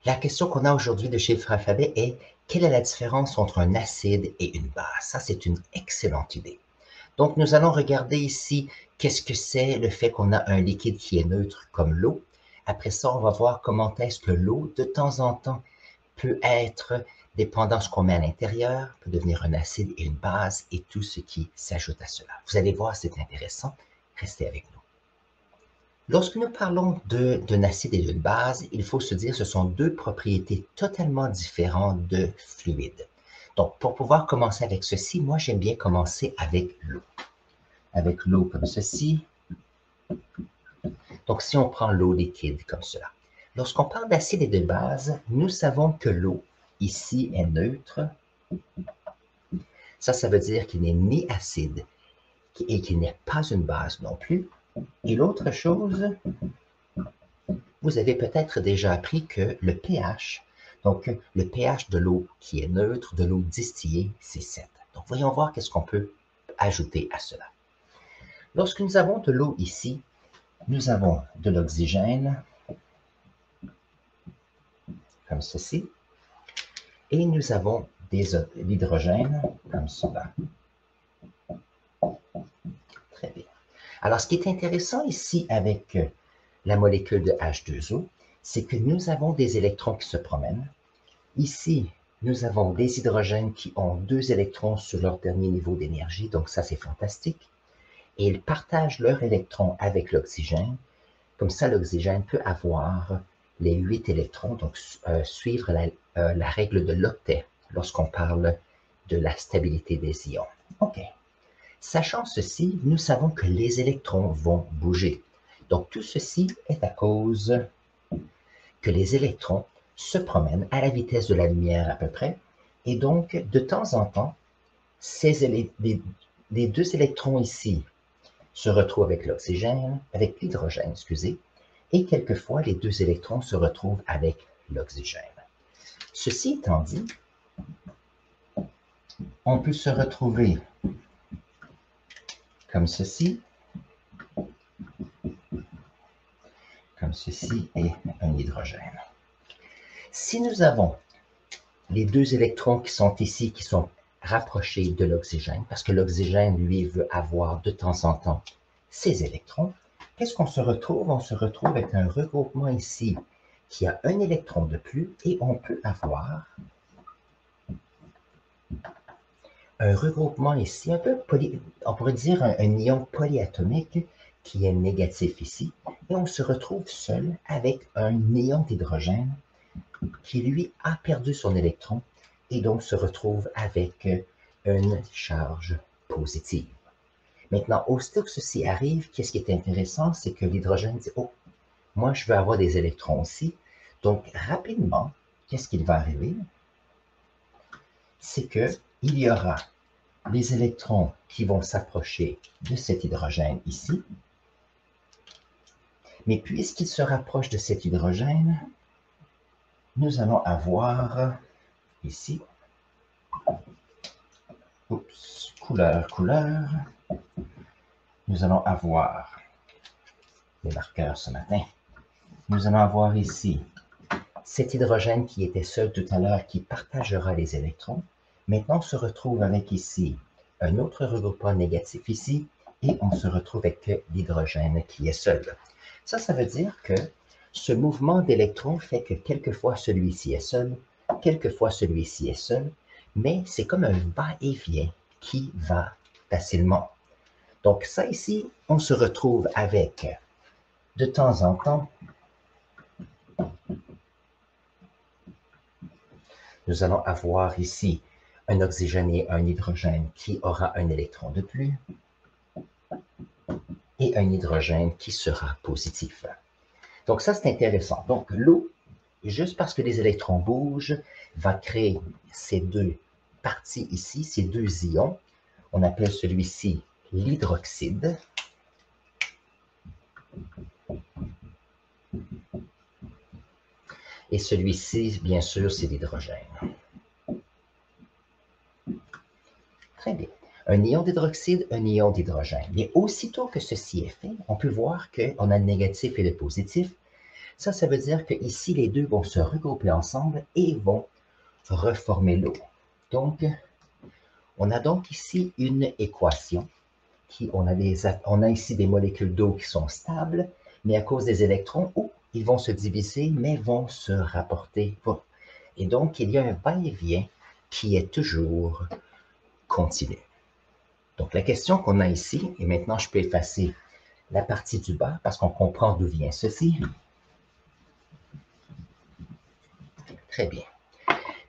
La question qu'on a aujourd'hui de chiffre alphabet est quelle est la différence entre un acide et une base? Ça, c'est une excellente idée. Donc, nous allons regarder ici qu'est-ce que c'est le fait qu'on a un liquide qui est neutre comme l'eau. Après ça, on va voir comment est-ce que l'eau, de temps en temps, peut être, dépendant de ce qu'on met à l'intérieur, peut devenir un acide et une base et tout ce qui s'ajoute à cela. Vous allez voir, c'est intéressant. Restez avec nous. Lorsque nous parlons d'un acide et d'une base, il faut se dire que ce sont deux propriétés totalement différentes de fluides. Donc, pour pouvoir commencer avec ceci, moi, j'aime bien commencer avec l'eau. Avec l'eau comme ceci. Donc, si on prend l'eau liquide comme cela. Lorsqu'on parle d'acide et de base, nous savons que l'eau, ici, est neutre. Ça veut dire qu'il n'est ni acide et qu'il n'est pas une base non plus. Et l'autre chose, vous avez peut-être déjà appris que le pH, donc le pH de l'eau qui est neutre, de l'eau distillée, c'est 7. Donc, voyons voir qu'est-ce qu'on peut ajouter à cela. Lorsque nous avons de l'eau ici, nous avons de l'oxygène, comme ceci, et nous avons de l'hydrogène, comme cela. Très bien. Alors, ce qui est intéressant ici avec la molécule de H2O, c'est que nous avons des électrons qui se promènent. Ici, nous avons des hydrogènes qui ont 2 électrons sur leur dernier niveau d'énergie, donc ça, c'est fantastique. Et ils partagent leurs électrons avec l'oxygène. Comme ça, l'oxygène peut avoir les 8 électrons, donc suivre la règle de l'octet lorsqu'on parle de la stabilité des ions. OK. Sachant ceci, nous savons que les électrons vont bouger. Donc, tout ceci est à cause que les électrons se promènent à la vitesse de la lumière à peu près. Et donc, de temps en temps, les 2 électrons ici se retrouvent avec l'oxygène, avec l'hydrogène, excusez, et quelquefois, les 2 électrons se retrouvent avec l'oxygène. Ceci étant dit, on peut se retrouver comme ceci et un hydrogène. Si nous avons les 2 électrons qui sont ici, qui sont rapprochés de l'oxygène, parce que l'oxygène, lui, veut avoir de temps en temps ces électrons, qu'est-ce qu'on se retrouve? On se retrouve avec un regroupement ici qui a un électron de plus et on peut avoir un regroupement ici, un peu on pourrait dire un ion polyatomique qui est négatif ici, et on se retrouve seul avec un ion d'hydrogène qui, lui, a perdu son électron et donc se retrouve avec une charge positive. Maintenant, aussitôt que ceci arrive, qu'est-ce qui est intéressant, c'est que l'hydrogène dit « Oh, moi, je veux avoir des électrons aussi. » Donc, rapidement, qu'est-ce qui va arriver? C'est qu'il y aura les électrons qui vont s'approcher de cet hydrogène ici. Mais puisqu'ils se rapprochent de cet hydrogène, nous allons avoir ici, couleur, nous allons avoir les marqueurs ce matin. Nous allons avoir ici cet hydrogène qui était seul tout à l'heure, qui partagera les électrons. Maintenant, on se retrouve avec ici un autre regroupement négatif ici, et on se retrouve avec l'hydrogène qui est seul. Ça veut dire que ce mouvement d'électrons fait que quelquefois celui-ci est seul, quelquefois celui-ci est seul, mais c'est comme un va-et-vient qui va facilement. Donc ça ici, on se retrouve avec, de temps en temps, nous allons avoir ici un oxygène et un hydrogène qui aura un électron de plus et un hydrogène qui sera positif. Donc ça, c'est intéressant. Donc l'eau, juste parce que les électrons bougent, va créer ces 2 parties ici, ces 2 ions. On appelle celui-ci l'hydroxyde. Et celui-ci, bien sûr, c'est l'hydrogène. Très bien. Un ion d'hydroxyde, un ion d'hydrogène. Mais aussitôt que ceci est fait, on peut voir qu'on a le négatif et le positif. Ça veut dire que ici, les deux vont se regrouper ensemble et vont reformer l'eau. Donc, on a donc ici une équation. On a ici des molécules d'eau qui sont stables, mais à cause des électrons, ils vont se diviser, mais vont se rapporter. Et donc, il y a un va-et-vient qui est toujours continu. Donc, la question qu'on a ici, et maintenant je peux effacer la partie du bas parce qu'on comprend d'où vient ceci. Très bien.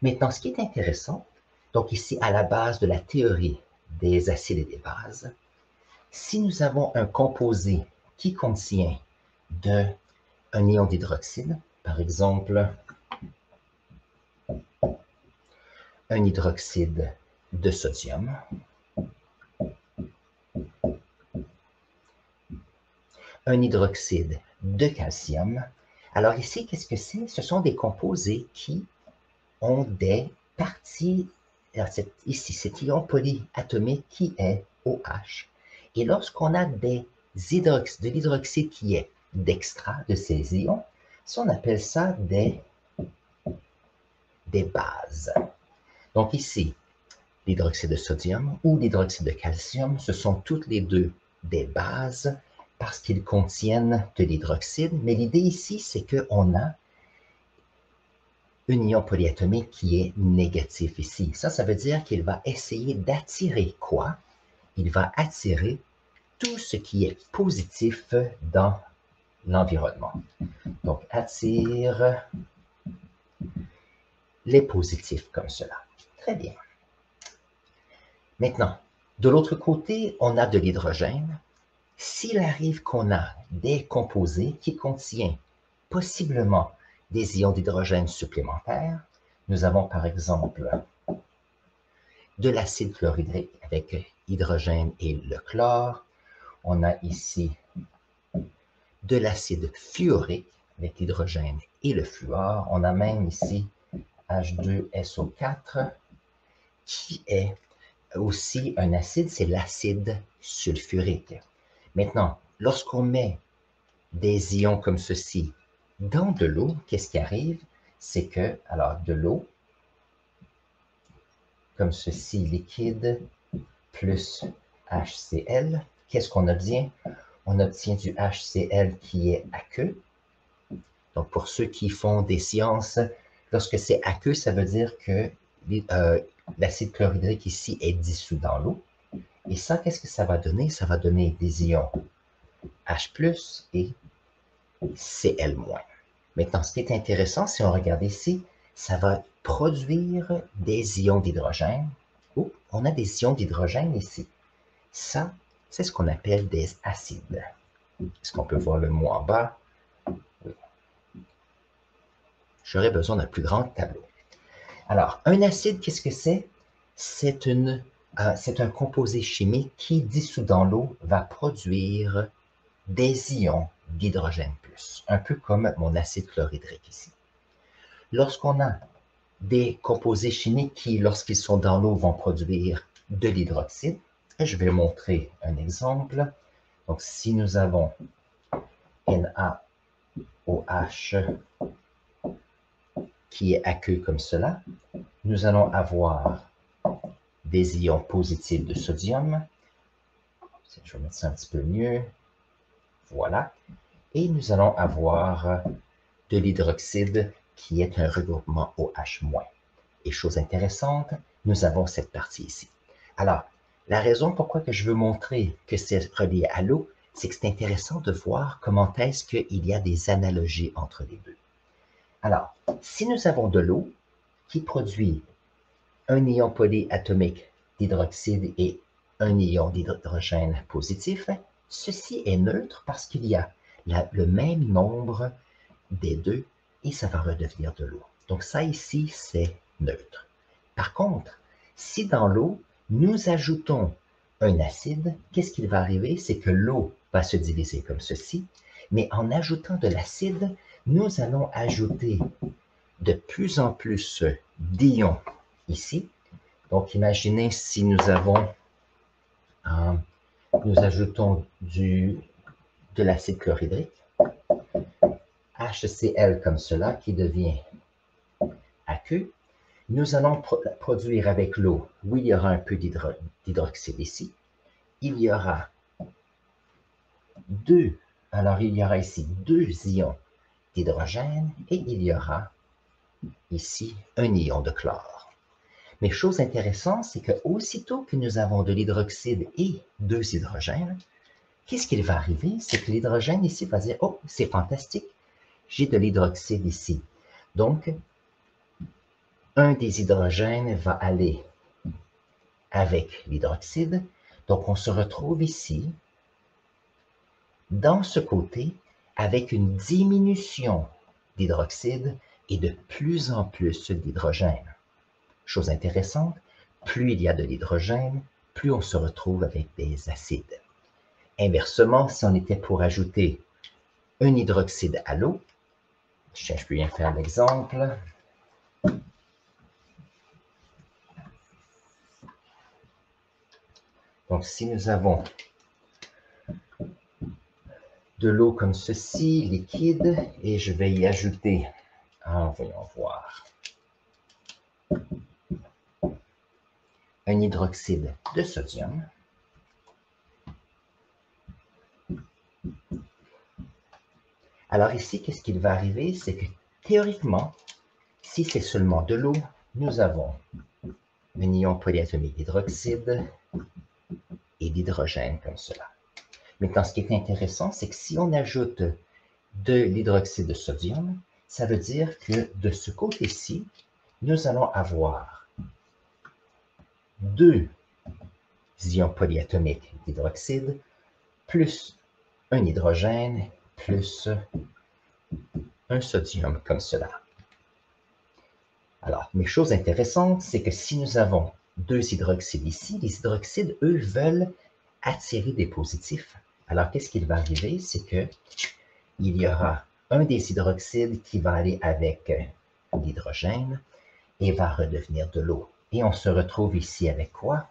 Maintenant, ce qui est intéressant, donc ici, à la base de la théorie des acides et des bases, si nous avons un composé qui contient un ion d'hydroxyde, par exemple, un hydroxyde de sodium, un hydroxyde de calcium. Alors ici, qu'est-ce que c'est? Ce sont des composés qui ont des parties, ici, cet ion polyatomique qui est OH. Et lorsqu'on a de l'hydroxyde qui est d'extra de ces ions, on appelle ça des bases. Donc ici, l'hydroxyde de sodium ou l'hydroxyde de calcium, ce sont toutes les deux des bases parce qu'ils contiennent de l'hydroxyde. Mais l'idée ici, c'est qu'on a un ion polyatomique qui est négatif ici. Ça veut dire qu'il va essayer d'attirer quoi? Il va attirer tout ce qui est positif dans l'environnement. Donc, attire les positifs comme cela. Très bien. Maintenant, de l'autre côté, on a de l'hydrogène. S'il arrive qu'on a des composés qui contiennent possiblement des ions d'hydrogène supplémentaires, nous avons par exemple de l'acide chlorhydrique avec hydrogène et le chlore. On a ici de l'acide fluorique avec l'hydrogène et le fluor. On a même ici H2SO4 qui est aussi un acide, c'est l'acide sulfurique. Maintenant, lorsqu'on met des ions comme ceci dans de l'eau, qu'est-ce qui arrive? C'est que, alors, de l'eau, comme ceci, liquide, plus HCl, qu'est-ce qu'on obtient? On obtient du HCl qui est aqueux. Donc, pour ceux qui font des sciences, lorsque c'est aqueux, ça veut dire que l'acide chlorhydrique ici est dissous dans l'eau. Et ça, qu'est-ce que ça va donner? Ça va donner des ions H+, et Cl-. Maintenant, ce qui est intéressant, si on regarde ici, ça va produire des ions d'hydrogène. Oh, on a des ions d'hydrogène ici. Ça, c'est ce qu'on appelle des acides. Est-ce qu'on peut voir le mot en bas? Oui. J'aurais besoin d'un plus grand tableau. Alors, un acide, qu'est-ce que c'est? C'est un composé chimique qui, dissous dans l'eau, va produire des ions d'hydrogène plus, un peu comme mon acide chlorhydrique ici. Lorsqu'on a des composés chimiques qui, lorsqu'ils sont dans l'eau, vont produire de l'hydroxyde, je vais montrer un exemple. Donc, si nous avons NaOH qui est aqueux comme cela, nous allons avoir des ions positifs de sodium. Je vais mettre ça un petit peu mieux. Voilà. Et nous allons avoir de l'hydroxyde qui est un regroupement OH-. Et chose intéressante, nous avons cette partie ici. Alors, la raison pourquoi que je veux montrer que c'est relié à l'eau, c'est que c'est intéressant de voir comment est-ce qu'il y a des analogies entre les deux. Alors, si nous avons de l'eau qui produit un ion polyatomique d'hydroxyde et un ion d'hydrogène positif, ceci est neutre parce qu'il y a le même nombre des deux et ça va redevenir de l'eau. Donc ça ici, c'est neutre. Par contre, si dans l'eau, nous ajoutons un acide, qu'est-ce qui va arriver? C'est que l'eau va se diviser comme ceci, mais en ajoutant de l'acide, nous allons ajouter de plus en plus d'ions ici. Donc, imaginez si nous ajoutons de l'acide chlorhydrique. HCl comme cela qui devient aqueux. Nous allons produire avec l'eau, où il y aura un peu d'hydroxyde ici. Il y aura il y aura ici 2 ions d'hydrogène et il y aura ici un ion de chlore. Mais chose intéressante, c'est que aussitôt que nous avons de l'hydroxyde et 2 hydrogènes, qu'est-ce qui va arriver? C'est que l'hydrogène ici va dire, oh, c'est fantastique, j'ai de l'hydroxyde ici. Donc, un des hydrogènes va aller avec l'hydroxyde. Donc, on se retrouve ici, dans ce côté, avec une diminution d'hydroxyde et de plus en plus d'hydrogène. Chose intéressante, plus il y a de l'hydrogène, plus on se retrouve avec des acides. Inversement, si on était pour ajouter un hydroxyde à l'eau, je peux bien faire l'exemple. Donc, si nous avons de l'eau comme ceci, liquide, et je vais y ajouter, voyons voir, un hydroxyde de sodium. Alors ici, qu'est-ce qu'il va arriver? C'est que théoriquement, si c'est seulement de l'eau, nous avons un ion polyatomique d'hydroxyde et d'hydrogène comme cela. Maintenant, ce qui est intéressant, c'est que si on ajoute de l'hydroxyde de sodium, ça veut dire que de ce côté-ci, nous allons avoir 2 ions polyatomiques d'hydroxyde plus un hydrogène plus un sodium comme cela. Alors, mais chose intéressante, c'est que si nous avons 2 hydroxydes ici, les hydroxydes, eux, veulent attirer des positifs. Alors, qu'est-ce qui va arriver? C'est qu'il y aura un des hydroxydes qui va aller avec l'hydrogène et va redevenir de l'eau. Et on se retrouve ici avec quoi?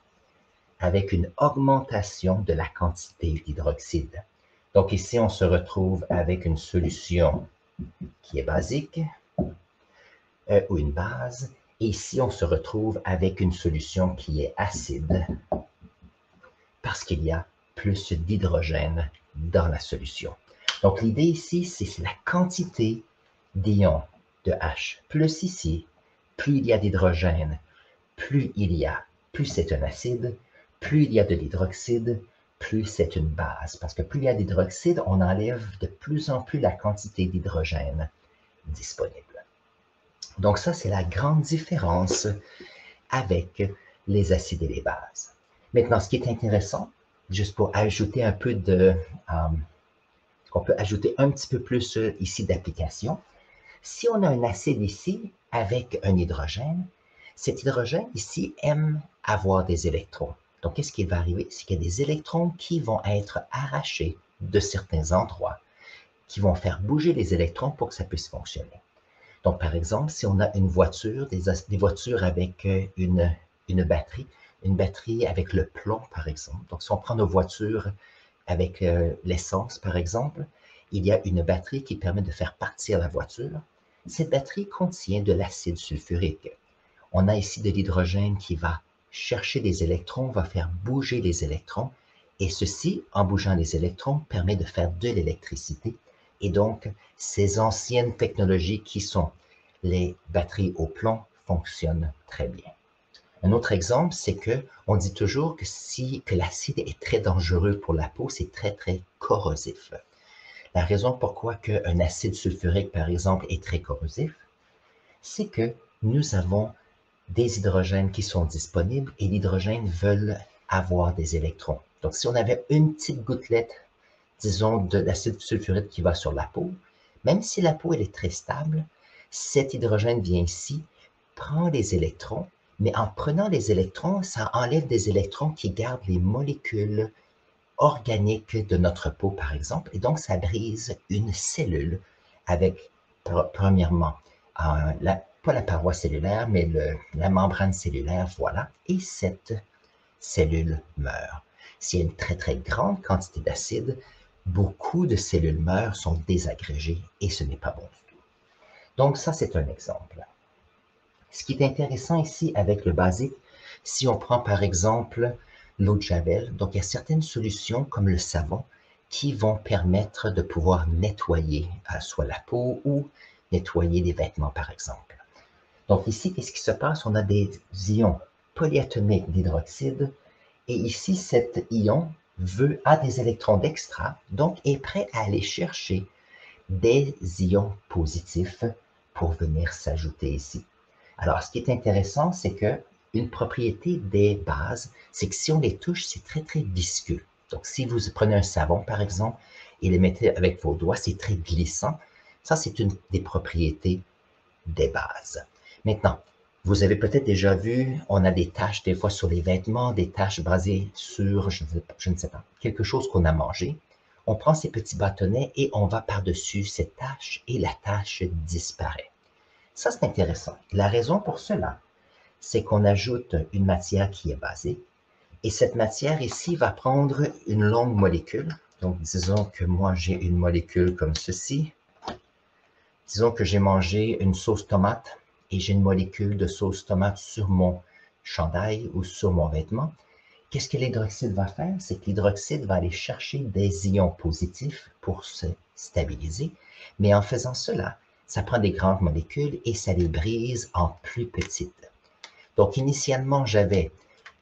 Avec une augmentation de la quantité d'hydroxyde. Donc ici, on se retrouve avec une solution qui est basique, ou une base, et ici, on se retrouve avec une solution qui est acide, parce qu'il y a plus d'hydrogène dans la solution. Donc l'idée ici, c'est la quantité d'ions de H. Plus ici, plus il y a d'hydrogène, plus c'est un acide, plus il y a de l'hydroxyde, plus c'est une base. Parce que plus il y a d'hydroxyde, on enlève de plus en plus la quantité d'hydrogène disponible. Donc ça, c'est la grande différence avec les acides et les bases. Maintenant, ce qui est intéressant, juste pour ajouter un peu on peut ajouter un petit peu plus ici d'application. Si on a un acide ici avec un hydrogène, cet hydrogène ici aime avoir des électrons. Donc, qu'est-ce qui va arriver? C'est qu'il y a des électrons qui vont être arrachés de certains endroits, qui vont faire bouger les électrons pour que ça puisse fonctionner. Donc, par exemple, si on a une voiture, des voitures avec une batterie avec le plomb, par exemple. Donc, si on prend nos voitures avec l'essence, par exemple, il y a une batterie qui permet de faire partir la voiture. Cette batterie contient de l'acide sulfurique. On a ici de l'hydrogène qui va chercher des électrons, va faire bouger les électrons, et ceci, en bougeant les électrons, permet de faire de l'électricité. Et donc, ces anciennes technologies qui sont les batteries au plomb fonctionnent très bien. Un autre exemple, c'est qu'on dit toujours que l'acide est très dangereux pour la peau, c'est très, très corrosif. La raison pourquoi un acide sulfurique, par exemple, est très corrosif, c'est que nous avons des hydrogènes qui sont disponibles et l'hydrogène veut avoir des électrons. Donc, si on avait une petite gouttelette, disons, de l'acide sulfurique qui va sur la peau, même si la peau elle est très stable, cet hydrogène vient ici, prend les électrons, mais en prenant les électrons, ça enlève des électrons qui gardent les molécules organiques de notre peau, par exemple, et donc ça brise une cellule avec, premièrement, pas la paroi cellulaire, mais la membrane cellulaire, voilà, et cette cellule meurt. S'il y a une très, très grande quantité d'acide, beaucoup de cellules mères sont désagrégées et ce n'est pas bon du tout. Donc ça, c'est un exemple. Ce qui est intéressant ici avec le basique, si on prend par exemple l'eau de Javel, donc il y a certaines solutions comme le savon qui vont permettre de pouvoir nettoyer soit la peau ou nettoyer les vêtements par exemple. Donc ici, qu'est-ce qui se passe? On a des ions polyatomiques d'hydroxyde et ici, cet ion a des électrons d'extra, donc est prêt à aller chercher des ions positifs pour venir s'ajouter ici. Alors, ce qui est intéressant, c'est que une propriété des bases, c'est que si on les touche, c'est très, très visqueux. Donc, si vous prenez un savon, par exemple, et le mettez avec vos doigts, c'est très glissant. Ça, c'est une des propriétés des bases. Maintenant, vous avez peut-être déjà vu, on a des taches des fois sur les vêtements, des taches basées sur, je ne sais pas, quelque chose qu'on a mangé. On prend ces petits bâtonnets et on va par-dessus cette tache et la tache disparaît. Ça, c'est intéressant. La raison pour cela, c'est qu'on ajoute une matière qui est basée et cette matière ici va prendre une longue molécule. Donc, disons que moi, j'ai une molécule comme ceci. Disons que j'ai mangé une sauce tomate et j'ai une molécule de sauce tomate sur mon chandail ou sur mon vêtement. Qu'est-ce que l'hydroxyde va faire? C'est que l'hydroxyde va aller chercher des ions positifs pour se stabiliser, mais en faisant cela, ça prend des grandes molécules et ça les brise en plus petites. Donc, initialement, j'avais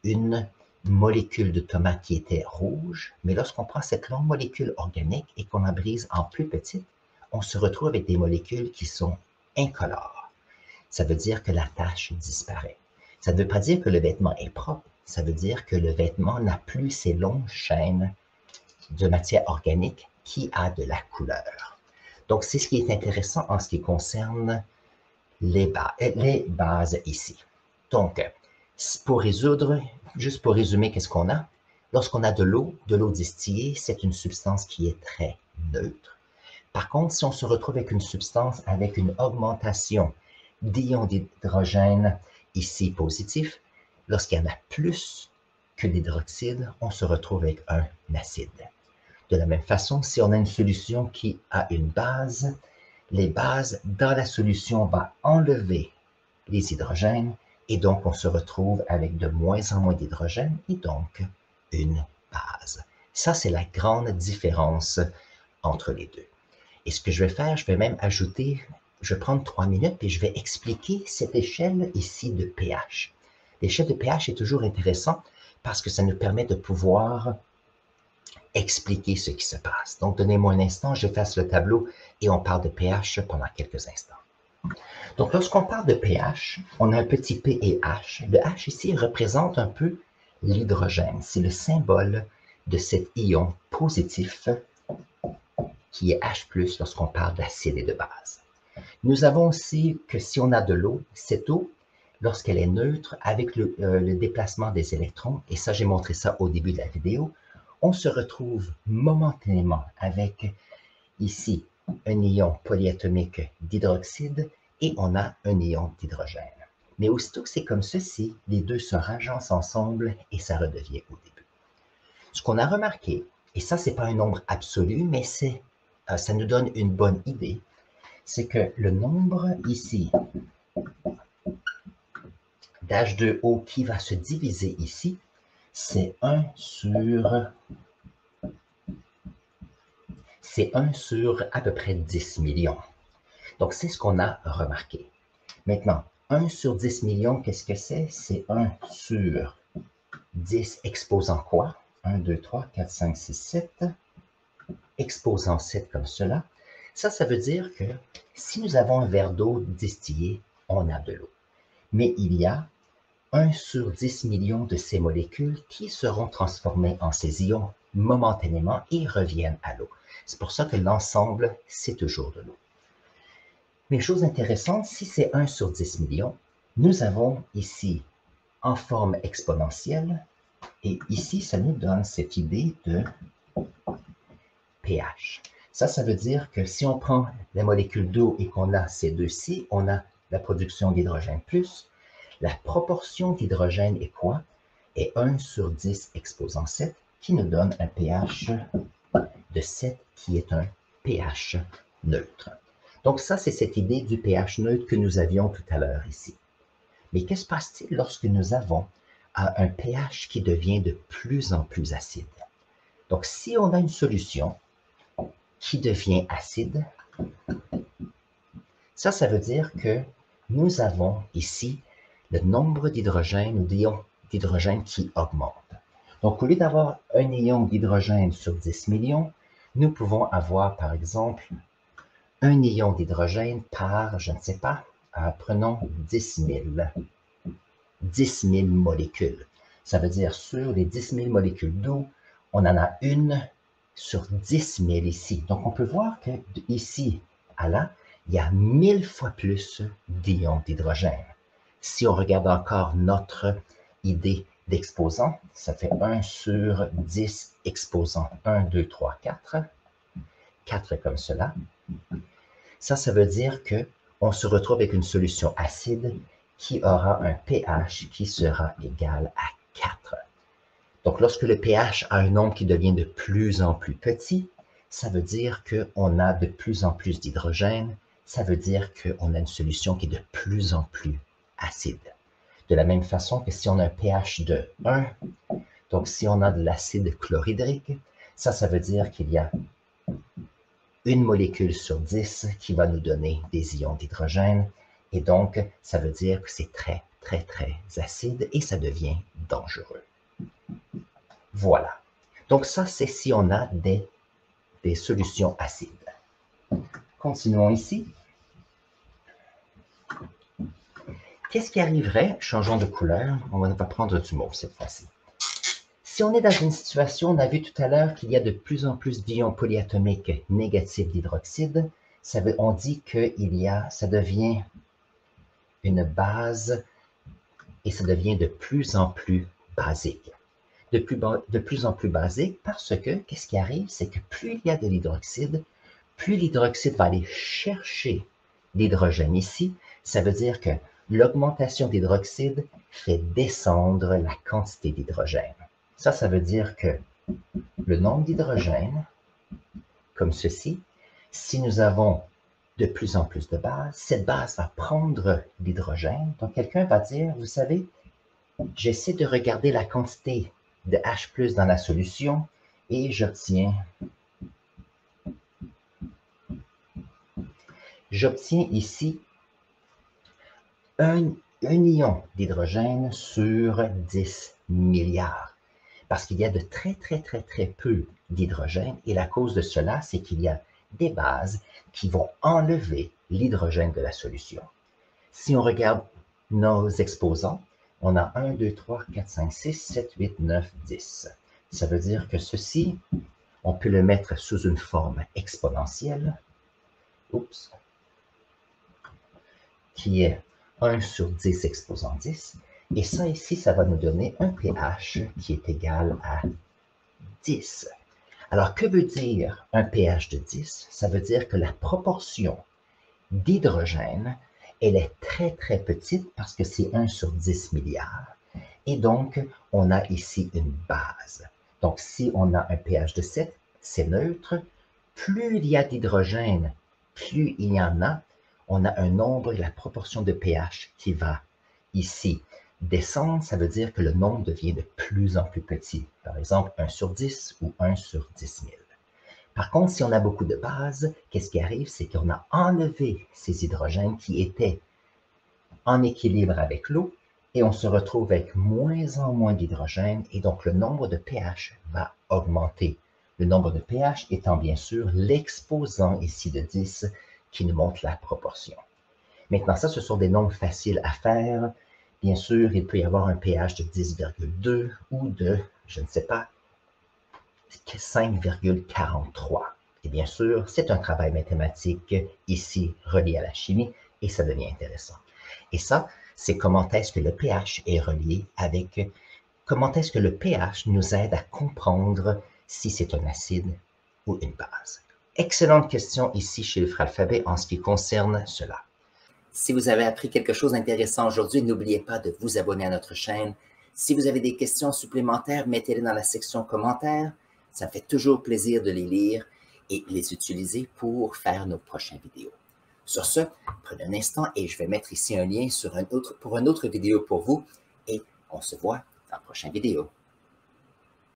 une molécule de tomate qui était rouge, mais lorsqu'on prend cette longue molécule organique et qu'on la brise en plus petites, on se retrouve avec des molécules qui sont incolores. Ça veut dire que la tache disparaît. Ça ne veut pas dire que le vêtement est propre, ça veut dire que le vêtement n'a plus ces longues chaînes de matière organique qui a de la couleur. Donc, c'est ce qui est intéressant en ce qui concerne les bases ici. Donc, juste pour résumer, qu'est-ce qu'on a? Lorsqu'on a de l'eau distillée, c'est une substance qui est très neutre. Par contre, si on se retrouve avec une substance avec une augmentation d'ions d'hydrogène ici positif, lorsqu'il y en a plus que d'hydroxyde, on se retrouve avec un acide. De la même façon, si on a une solution qui a une base, les bases dans la solution vont enlever les hydrogènes et donc on se retrouve avec de moins en moins d'hydrogène et donc une base. Ça, c'est la grande différence entre les deux. Et ce que je vais faire, je vais même ajouter, je vais prendre 3 minutes et je vais expliquer cette échelle ici de pH. L'échelle de pH est toujours intéressant parce que ça nous permet de pouvoir expliquer ce qui se passe. Donc, donnez-moi un instant, j'efface le tableau et on parle de pH pendant quelques instants. Donc, lorsqu'on parle de pH, on a un petit P et H. Le H ici représente un peu l'hydrogène. C'est le symbole de cet ion positif qui est H+, lorsqu'on parle d'acide et de base. Nous avons aussi que si on a de l'eau, cette eau, lorsqu'elle est neutre, avec le déplacement des électrons, et ça j'ai montré ça au début de la vidéo, on se retrouve momentanément avec ici un ion polyatomique d'hydroxyde et on a un ion d'hydrogène. Mais aussitôt que c'est comme ceci, les deux se ragencent ensemble et ça redevient au début. Ce qu'on a remarqué, et ça c'est pas un nombre absolu, mais ça nous donne une bonne idée, c'est que le nombre ici d'H2O qui va se diviser ici, c'est 1 sur à peu près 10 millions. Donc, c'est ce qu'on a remarqué. Maintenant, 1 sur 10 millions, qu'est-ce que c'est? C'est 1 sur 10 exposant quoi? 1, 2, 3, 4, 5, 6, 7. Exposant 7 comme cela. Ça veut dire que si nous avons un verre d'eau distillé, on a de l'eau. Mais il y a 1 sur 10 millions de ces molécules qui seront transformées en ces ions momentanément et reviennent à l'eau. C'est pour ça que l'ensemble, c'est toujours de l'eau. Mais chose intéressante, si c'est 1 sur 10 millions, nous avons ici en forme exponentielle, et ici, ça nous donne cette idée de pH. Ça veut dire que si on prend la molécule d'eau et qu'on a ces deux-ci, on a la production d'hydrogène plus. La proportion d'hydrogène est quoi? Est 1 sur 10 exposant 7, qui nous donne un pH de 7 qui est un pH neutre. Donc ça, c'est cette idée du pH neutre que nous avions tout à l'heure ici. Mais que se passe-t-il lorsque nous avons un pH qui devient de plus en plus acide? Donc si on a une solution qui devient acide, ça veut dire que nous avons ici le nombre d'hydrogène ou d'ions d'hydrogène qui augmente. Donc, au lieu d'avoir un ion d'hydrogène sur 10 millions, nous pouvons avoir, par exemple, un ion d'hydrogène par, je ne sais pas, prenons 10 000. 10 000 molécules. Ça veut dire sur les 10 000 molécules d'eau, on en a une sur 10 000 ici. Donc, on peut voir que ici à là, il y a 1000 fois plus d'ions d'hydrogène. Si on regarde encore notre idée d'exposant, ça fait 1 sur 10 exposants. 1, 2, 3, 4. 4 comme cela. Ça veut dire qu'on se retrouve avec une solution acide qui aura un pH qui sera égal à 4. Donc, lorsque le pH a un nombre qui devient de plus en plus petit, ça veut dire qu'on a de plus en plus d'hydrogène. Ça veut dire qu'on a une solution qui est de plus en plus acide. De la même façon que si on a un pH de 1, donc si on a de l'acide chlorhydrique, ça veut dire qu'il y a une molécule sur 10 qui va nous donner des ions d'hydrogène. Et donc, ça veut dire que c'est très, très, très acide et ça devient dangereux. Voilà. Donc ça, c'est si on a des solutions acides. Continuons ici. Qu'est-ce qui arriverait? Changeons de couleur. On va prendre du mauve cette fois-ci. Si on est dans une situation, on a vu tout à l'heure qu'il y a de plus en plus d'ions polyatomiques négatifs d'hydroxyde, on dit que ça devient une base et ça devient de plus en plus basique. De plus en plus basique parce que, qu'est-ce qui arrive? C'est que plus il y a de l'hydroxyde, plus l'hydroxyde va aller chercher l'hydrogène ici. Ça veut dire que l'augmentation d'hydroxyde fait descendre la quantité d'hydrogène. Ça veut dire que le nombre d'hydrogène, comme ceci, si nous avons de plus en plus de bases, cette base va prendre l'hydrogène. Donc, quelqu'un va dire, vous savez, j'essaie de regarder la quantité de H+ dans la solution et j'obtiens ici un ion d'hydrogène sur 10 milliards. Parce qu'il y a de très, très, très, très peu d'hydrogène et la cause de cela, c'est qu'il y a des bases qui vont enlever l'hydrogène de la solution. Si on regarde nos exposants, on a 1, 2, 3, 4, 5, 6, 7, 8, 9, 10. Ça veut dire que ceci, on peut le mettre sous une forme exponentielle, qui est 1 sur 10 exposant 10. Et ça ici, ça va nous donner un pH qui est égal à 10. Alors, que veut dire un pH de 10? Ça veut dire que la proportion d'hydrogène, elle est très, très petite parce que c'est 1 sur 10 milliards. Et donc, on a ici une base. Donc, si on a un pH de 7, c'est neutre. Plus il y a d'hydrogène, plus il y en a, on a un nombre et la proportion de pH qui va ici descendre. Ça veut dire que le nombre devient de plus en plus petit. Par exemple, 1 sur 10 ou 1 sur 10 000. Par contre, si on a beaucoup de bases, qu'est-ce qui arrive? C'est qu'on a enlevé ces hydrogènes qui étaient en équilibre avec l'eau et on se retrouve avec moins en moins d'hydrogène et donc le nombre de pH va augmenter. Le nombre de pH étant bien sûr l'exposant ici de 10 qui nous montre la proportion. Maintenant, ça, ce sont des nombres faciles à faire. Bien sûr, il peut y avoir un pH de 10,2 ou de, je ne sais pas, 5,43. Et bien sûr, c'est un travail mathématique ici relié à la chimie et ça devient intéressant. Et ça, c'est comment est-ce que le pH est relié avec comment est-ce que le pH nous aide à comprendre si c'est un acide ou une base. Excellente question ici chez le Alphabet en ce qui concerne cela. Si vous avez appris quelque chose d'intéressant aujourd'hui, n'oubliez pas de vous abonner à notre chaîne. Si vous avez des questions supplémentaires, mettez-les dans la section commentaires. Ça me fait toujours plaisir de les lire et les utiliser pour faire nos prochaines vidéos. Sur ce, prenez un instant et je vais mettre ici un lien pour une autre vidéo pour vous et on se voit dans la prochaine vidéo.